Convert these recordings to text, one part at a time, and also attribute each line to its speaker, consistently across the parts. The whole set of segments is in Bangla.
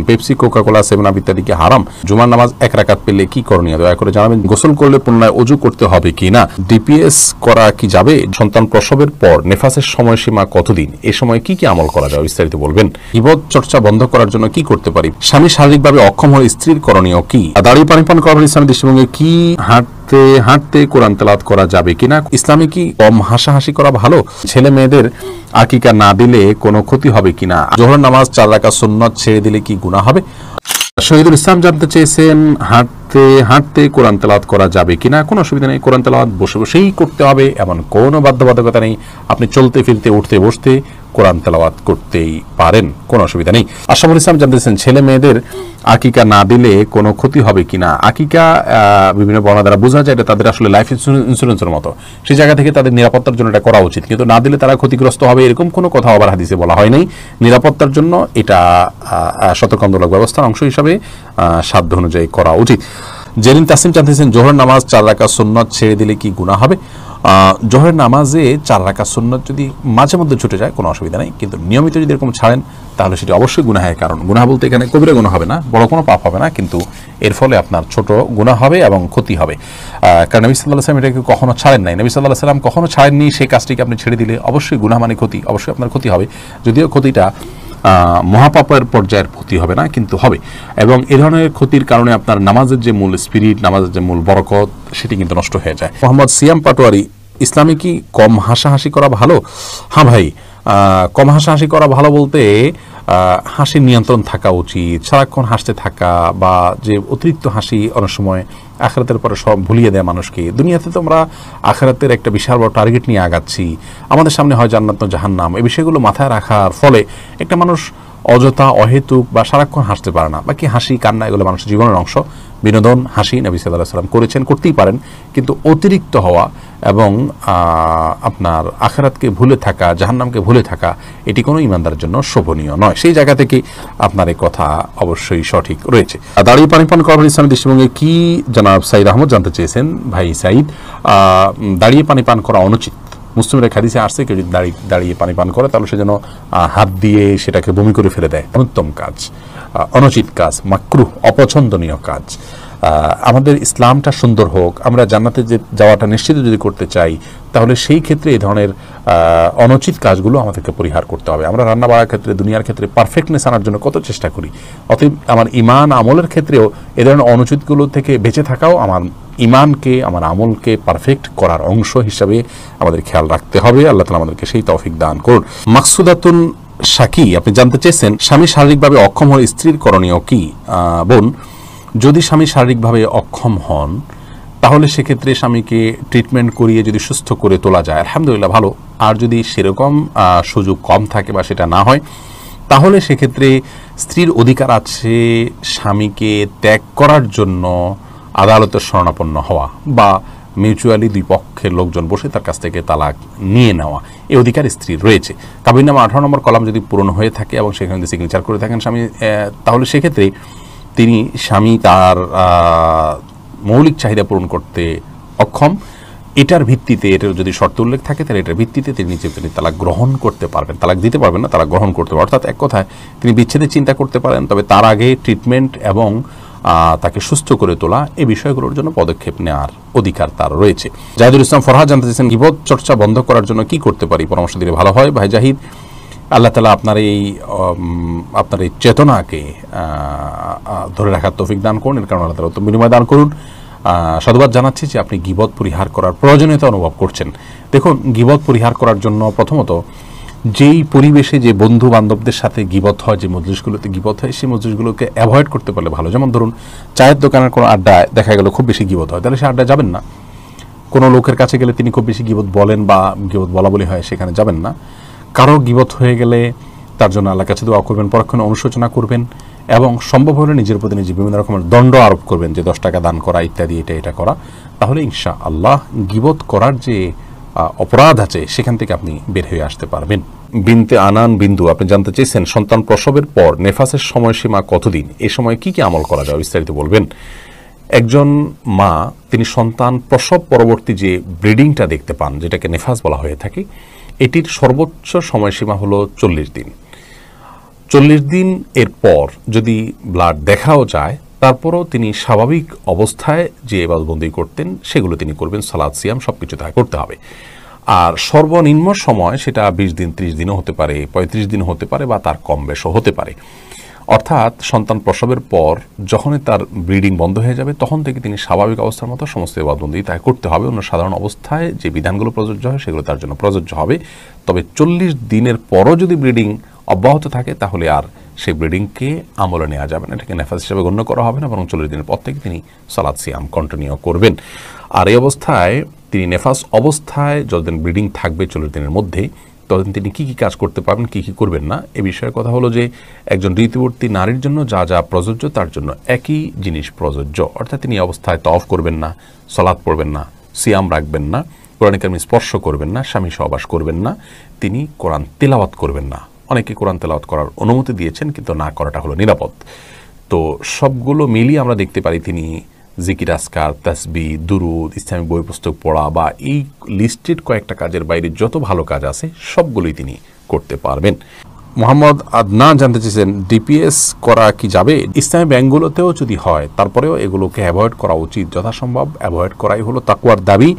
Speaker 1: পেপসি, কোকা কোলা, 7 আপ ইত্যাদি কি হারাম? জুমার নামাজ 1 রাকাত পেলে কি করণীয় দয়া করে জানাবেন। গোসল করলে পুনরায় ওযু করতে হবে কিনা? ডিপিএস করা কি যাবে? সন্তান প্রসবের পর নেফাসের সময়সীমা কতদিন? এ সময় কি কি আমল করা যায় বিস্তারিত বলবেন। গীবত চর্চা বন্ধ করার জন্য কি করতে পারি? স্বামী শারীরিকভাবে অক্ষম হলে স্ত্রীর করণীয় কি? দাঁড়িয়ে পানি পান করার ইসলামের দৃষ্টিভঙ্গি কি? হাঁটতে হাঁটতে কোরআন তেলাওয়াত করা যাবে কিনা? ইসলামে কি কম হাসাহাসি করা ভালো? ছেলে মেয়েদের আকিকা না দিলে কোনো ক্ষতি হবে কিনা? জোহর নামাজ 4 রাকাত সুন্নত ছেড়ে দিলে কি গুনাহ হবে? শহীদুল ইসলাম জানতে চেয়েছেন হাঁটতে হাঁটতে কোরআন তেলাওয়াত করা যাবে কিনা? কোনো অসুবিধা নেই, কোরআন তেলাওয়াত বসে বসেই করতে হবে এমন কোনো বাধ্যবাধকতা নেই। আপনি চলতে ফিরতে উঠতে বসতে কোরআন তেলাওয়াত করতেই পারেন, কোনো অসুবিধা নেই। আশরাফুল ইসলাম জানতে চেয়েছেন ছেলে মেয়েদের আকিকা না দিলে কোনো ক্ষতি হবে কিনা? আকিকা বিভিন্ন বর্ণনা দ্বারা বোঝা যায় এটা তাদের আসলে লাইফ ইন্স্যুরেন্সের মতো, সেই জায়গা থেকে তাদের নিরাপত্তার জন্য এটা করা উচিত, কিন্তু না দিলে তারা ক্ষতিগ্রস্ত হবে এরকম কোনো কথা আবার হাদিসে বলা হয় নাই। নিরাপত্তার জন্য এটা সতর্কতামূলক ব্যবস্থার অংশ হিসাবে সাধ্য অনুযায়ী করা উচিত। জেরিন তাসিম জানতেছেন জোহর নামাজ 4 রাকাত সুন্নত ছেড়ে দিলে কি গুনাহ হবে? জোহরের নামাজে 4 রাকাত সুন্নত যদি মাঝে মধ্যে ছুটে যায় কোনো অসুবিধা নেই, কিন্তু নিয়মিত যদি এরকম ছাড়েন তাহলে সেটি অবশ্যই গুনাহের কারণ। গুনাহ বলতে এখানে কবিরা গুনাহ হবে না, বড় কোনো পাপ হবে না, কিন্তু এর ফলে আপনার ছোট গুনাহ হবে এবং ক্ষতি হবে। কারণ নবী সাল্লাল্লাহু আলাইহি ওয়াসাল্লাম এটাকে কখনো ছাড়েন নাই। নবী সাল্লাল্লাহু আলাইহি ওয়াসাল্লাম কখনো ছাড়েননি, সেই কাজটিকে আপনি ছেড়ে দিলে অবশ্যই গুনাহ মানে ক্ষতি, অবশ্যই আপনার ক্ষতি হবে। যদিও ক্ষতিটা মহাপাপের পর্যায়ের ক্ষতি হবে না, কিন্তু হবে। এবং এ ধরনের ক্ষতির কারণে আপনার নামাজের যে মূল স্পিরিট, নামাজের যে মূল বরকত, সেটি কিন্তু নষ্ট হয়ে যায়। মোহাম্মদ সিয়াম পাটোয়ারি, ইসলামে কি কম হাসাহাসি করা ভালো? হ্যাঁ ভাই, কম হাসাহাসি করা ভালো বলতে হাসির নিয়ন্ত্রণ থাকা উচিত। সারাক্ষণ হাসতে থাকা বা যে অতিরিক্ত হাসি অনেক সময় আখিরাতের পরে সব ভুলিয়ে দেয় মানুষকে। দুনিয়াতে তো আমরা আখিরাতের একটা বিশাল বড় টার্গেট নিয়ে আগাচ্ছি, আমাদের সামনে হয় জান্নাত না জাহান্নাম, এই বিষয়গুলো মাথায় রাখার ফলে একটা মানুষ অযথা অহেতুক বা সারাক্ষণ হাসতে পারে না। বাকি হাসি কান্না এগুলো মানুষের জীবনের অংশ, বিনোদন হাসি নবী সাল্লাল্লাহু আলাইহি ওয়াসাল্লাম করেছেন, করতেই পারেন, কিন্তু অতিরিক্ত হওয়া এবং আপনার আখিরাতকে ভুলে থাকা, জাহান্নামকে ভুলে থাকা, এটি কোনো ইমানদারের জন্য শোভনীয় নয়। সেই জায়গা থেকে আপনার এই কথা অবশ্যই সঠিক রয়েছে। দাঁড়িয়ে পানি পান করার ইসলামের দৃষ্টিভঙ্গি কি? জনাব সাইদ আহমদ জানতে চেয়েছেন। ভাই সাইদ, দাঁড়িয়ে পানি পান করা অনুচিত। মুসলিমের হাদিসে আসছে কেউ যদি দাঁড়িয়ে পানি পান করে তাহলে সে যেন হাত দিয়ে সেটাকে বমি করে ফেলে দেয়। অনুত্তম কাজ, অনুচিত কাজ, মাকরুহ, অপছন্দনীয় কাজ। আমাদের ইসলামটা সুন্দর হোক, আমরা জান্নাতে যে যাওয়াটা নিশ্চিত যদি করতে চাই, তাহলে সেই ক্ষেত্রে এই ধরনের অনুচিত কাজগুলো আমাদেরকে পরিহার করতে হবে। আমরা রান্না বাড়ার ক্ষেত্রে, দুনিয়ার ক্ষেত্রে পারফেক্টনেস আনার জন্য কত চেষ্টা করি, অতএব আমার ইমান আমলের ক্ষেত্রেও এ ধরনের অনুচিতগুলো থেকে বেঁচে থাকাও আমার ইমানকে, আমার আমলকে পারফেক্ট করার অংশ হিসাবে আমাদের খেয়াল রাখতে হবে। আল্লাহ তাআলা আমাদেরকে সেই তৌফিক দান করুন। মাকসুদাতুন শাকি, আপনি জানতে চেয়েছেন স্বামী শারীরিকভাবে অক্ষম হলে স্ত্রীর করণীয় কি? বোন, যদি স্বামী শারীরিকভাবে অক্ষম হন তাহলে সেক্ষেত্রে স্বামীকে ট্রিটমেন্ট করিয়ে যদি সুস্থ করে তোলা যায় আলহামদুলিল্লাহ ভালো। আর যদি সেরকম সুযোগ কম থাকে বা সেটা না হয়, তাহলে সেক্ষেত্রে স্ত্রীর অধিকার আছে স্বামীকে ত্যাগ করার জন্য আদালতের শরণাপন্ন হওয়া বা মিউচুয়ালি দুই পক্ষের লোকজন বসে তার কাছ থেকে তালাক নিয়ে নেওয়া, এই অধিকার স্ত্রীর রয়েছে। কাবিননামা 18 নম্বর কলাম যদি পূরণ হয়ে থাকে এবং সেখানে যদি সিগনেচার করে থাকেন স্বামী, তাহলে সেক্ষেত্রে স্বামী তার মৌলিক চাহিদা পূরণ করতে অক্ষম। এটার ভিত্তিতে, এটার যদি শর্ত উল্লেখ থাকে তাহলে এটার ভিত্তিতে তিনি তালাক গ্রহণ করতে পারবেন, তালাক দিতে পারবেন না, তালাক গ্রহণ করতে পারবেন। অর্থাৎ এক কথায় তিনি বিচ্ছেদের চিন্তা করতে পারেন, তবে তার আগে ট্রিটমেন্ট এবং তাকে সুস্থ করে তোলা, এই বিষয়গুলোর জন্য পদক্ষেপ নেওয়ার অধিকার তার রয়েছে। জাহিদুল ইসলাম ফরহাদ জানতে চেয়েছেন গীবত চর্চা বন্ধ করার জন্য কি করতে পারি, পরামর্শ দিলে ভালো হয়। ভাই জাহিদ, আল্লাহ তাআলা আপনার এই চেতনাকে ধরে রাখার তৌফিক দান করুন, এর কারণে আল্লাহ তাআলা উত্তম বিনিময় দান করুন। সাধুবাদ জানাচ্ছি যে আপনি গীবত পরিহার করার প্রয়োজনীয়তা অনুভব করছেন। দেখুন, গীবত পরিহার করার জন্য প্রথমত যেই পরিবেশে, যে বন্ধু বান্ধবদের সাথে গীবত হয়, যে মজলিসগুলোতে গীবত হয়, সেই মজলিসগুলোকে অ্যাভয়েড করতে পারলে ভালো। যেমন ধরুন, চায়ের দোকানের কোনো আড্ডায় দেখা গেল খুব বেশি গীবত হয়, তাহলে সে আড্ডায় যাবেন না। কোনো লোকের কাছে গেলে তিনি খুব বেশি গীবত বলেন বা গীবত বলা বলি হয়, সেখানে যাবেন না। কারো গীবত হয়ে গেলে তার জন্য আল্লাহর কাছে দোয়া করবেন, পরক্ষণে অনুশোচনা করবেন এবং সম্ভব হলে নিজের প্রতি নিজে বিভিন্ন রকমের দণ্ড আরোপ করবেন, যে 10 টাকা দান করা ইত্যাদি, এটা করা। তাহলে ইনশাআল্লাহ গীবত করার যে অপরাধ আছে সেখান থেকে আপনি বের হয়ে আসতে পারবেন। বিনতে আনান বিন্দু, আপনি জানতে চেয়েছেন সন্তান প্রসবের পর নেফাসের সময়সীমা কতদিন? এ সময় কি কি আমল করা যায় বিস্তারিত বলবেন। একজন মা, তিনি সন্তান প্রসব পরবর্তী যে ব্রিডিংটা দেখতে পান, যেটাকে নেফাস বলা হয়ে থাকে, এটির সর্বোচ্চ সময়সীমা হলো 40 দিন। 40 দিন এর পর যদি ব্লাড দেখাও যায় তারপরও তিনি স্বাভাবিক অবস্থায় যে ইবাদতবন্দি করতেন সেগুলো তিনি করবেন, সালাত সিয়াম সবকিছু তাকে করতে হবে। আর সর্বনিম্ন সময় সেটা 20 দিন 30 দিনও হতে পারে, 35 দিনও হতে পারে, বা তার কম বেশও হতে পারে। অর্থাৎ সন্তান প্রসবের পর যখনই তার ব্লিডিং বন্ধ হয়ে যাবে তখন থেকে তিনি স্বাভাবিক অবস্থার মতো সমস্ত ইবাদতবন্দি তাকে করতে হবে। অন্য সাধারণ অবস্থায় যে বিধানগুলো প্রযোজ্য হয় সেগুলো তার জন্য প্রযোজ্য হবে। তবে 40 দিনের পরও যদি ব্লিডিং অব্যাহত থাকে তাহলে আর সেই ব্লিডিংকে আমলে নেওয়া যাবে না, এটাকে নেফাস হিসেবে গণ্য করা হবে না, বরং 40 দিনের পর থেকে তিনি সালাত সিয়াম কন্টিনিউ করবেন। আর এই অবস্থায় তিনি নেফাস অবস্থায় যতদিন ব্লিডিং থাকবে 40 দিনের মধ্যে, ততদিন তিনি কী কী কাজ করতে পারবেন, কী কী করবেন না, এ বিষয়ে কথা হলো যে একজন ঋতুবর্তী নারীর জন্য যা যা প্রযোজ্য তার জন্য একই জিনিস প্রযোজ্য। অর্থাৎ তিনি অবস্থায় তওয়াফ করবেন না, সালাত পড়বেন না, সিয়াম রাখবেন না, কোরআন কারীম স্পর্শ করবেন না, স্বামী সহবাস করবেন না, তিনি কোরআন তেলাওয়াত করবেন না। অনেকে কোরআন তেলাওয়াত করার অনুমতি দিয়েছেন, কিন্তু না করাটা হলো নিরাপদ। তো সবগুলো মিলিয়ে আমরা দেখতে পারি তিনি জিকির, আসকার, তাসবিহ, দুরুদ, ইসলামিক বই পুস্তক পড়া বা এই লিস্টেড কয়েকটা কাজের বাইরে যত ভালো কাজ আছে সবগুলোই তিনি করতে পারবেন। মোহাম্মদ আদনান জানতে চেয়েছেন ডিপিএস করা কি যাবে? ইসলামী ব্যাংকগুলোতেও যদি হয় তারপরেও এগুলোকে অ্যাভয়েড করা উচিত, যথাসম্ভব অ্যাভয়েড করাই হলো তাকওয়ার দাবি।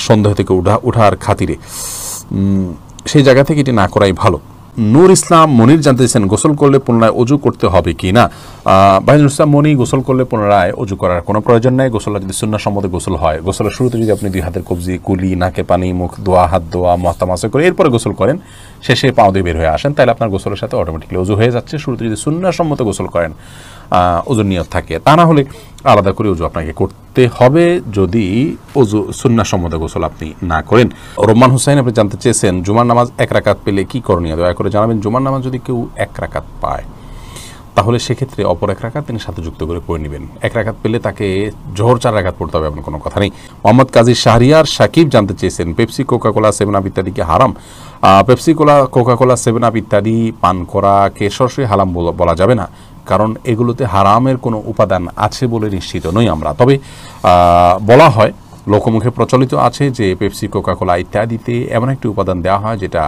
Speaker 1: সন্দেহ থেকে ওঠার খাতিরে সেই জায়গা থেকে এটি না করাই ভালো। নূর ইসলাম মনির জানতে চেয়েছেন গোসল করলে পুনরায় অজু করতে হবে কি না? ভাই নূর ইসলাম মনি, গোসল করলে পুনরায় অজু করার কোনো প্রয়োজন নেই। গোসলটা যদি সুন্নাহসম্মত গোসল হয়, গোসলের শুরুতে যদি আপনি 2 হাতের কবজি, কুলি, নাকে পানি, মুখ ধোয়া, হাত ধোয়া, মাথা করে এরপরে গোসল করেন, শেষে পাও দিয়ে বের হয়ে আসেন, তাহলে আপনার গোসলের সাথে অটোমেটিকলি অজু হয়ে যাচ্ছে। শুরুতে যদি সুন্নাহসম্মত গোসল করেন, অজুর নিয়ত থাকে, তা না হলে আলাদা করে অজু আপনাকে করতে হবে যদি অজু সুন্নাহসম্মত গোসল আপনি না করেন। রোমান হুসাইন আপনি জানতে চেয়েছেন জুমার নামাজ 1 রাকাত পেলে কি করণীয়, দয়া করে জানাবেন। জুমার নামাজ যদি কেউ 1 রাকাত পায় তাহলে সেক্ষেত্রে অপর 1 রাকাত তিনি সাথে যুক্ত করে পড়ে নেবেন। 1 রাকাত পেলে তাকে জোহর 4 রাকাত পড়তে হবে, এমন কোনো কথা নেই। মোহাম্মদ কাজী শাহরিয়ার সাকিব জানতে চেয়েছেন পেপসি, কোকাকোলা, 7 আপ ইত্যাদি কি হারাম? পেপসি, কোকাকোলা, 7 আপ ইত্যাদি পান করাকে সরাসরি হারাম বলা যাবে না, কারণ এগুলোতে হারামের কোনো উপাদান আছে বলে নিশ্চিত নই আমরা। তবে বলা হয়, লোকমুখে প্রচলিত আছে যে পেপসি, কোকাকোলা ইত্যাদিতে এমন একটি উপাদান দেওয়া হয় যেটা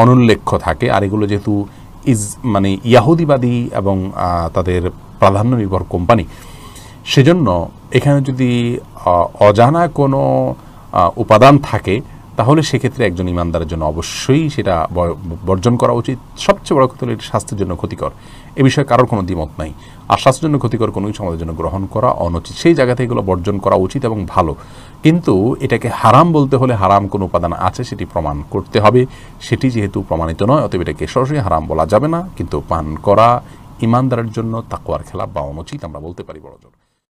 Speaker 1: অনুল্লেখ্য থাকে। আর এগুলো যেহেতু মানে ইয়াহুদিবাদী এবং তাদের প্রাধান্য নির্ভর কোম্পানি, সেজন্য এখানে যদি অজানা কোনো উপাদান থাকে তাহলে সেক্ষেত্রে একজন ইমানদারের জন্য অবশ্যই সেটা বর্জন করা উচিত। সবচেয়ে বড় কথা হলো এটা স্বাস্থ্যের জন্য ক্ষতিকর, এ বিষয়ে কারোর কোনো দ্বিমত নাই। আর স্বাস্থ্যের জন্য ক্ষতিকর কোনো কিছু আমাদের জন্য গ্রহণ করা অনুচিত, সেই জায়গা থেকে এগুলো বর্জন করা উচিত এবং ভালো। কিন্তু এটাকে হারাম বলতে হলে হারাম কোনো উপাদান আছে সেটি প্রমাণ করতে হবে। সেটি যেহেতু প্রমাণিত নয়, অতএব এটাকে সরাসরি হারাম বলা যাবে না, কিন্তু পান করা ইমানদারের জন্য তাকওয়ার খেলাফ বা অনুচিত আমরা বলতে পারি বড়জোর।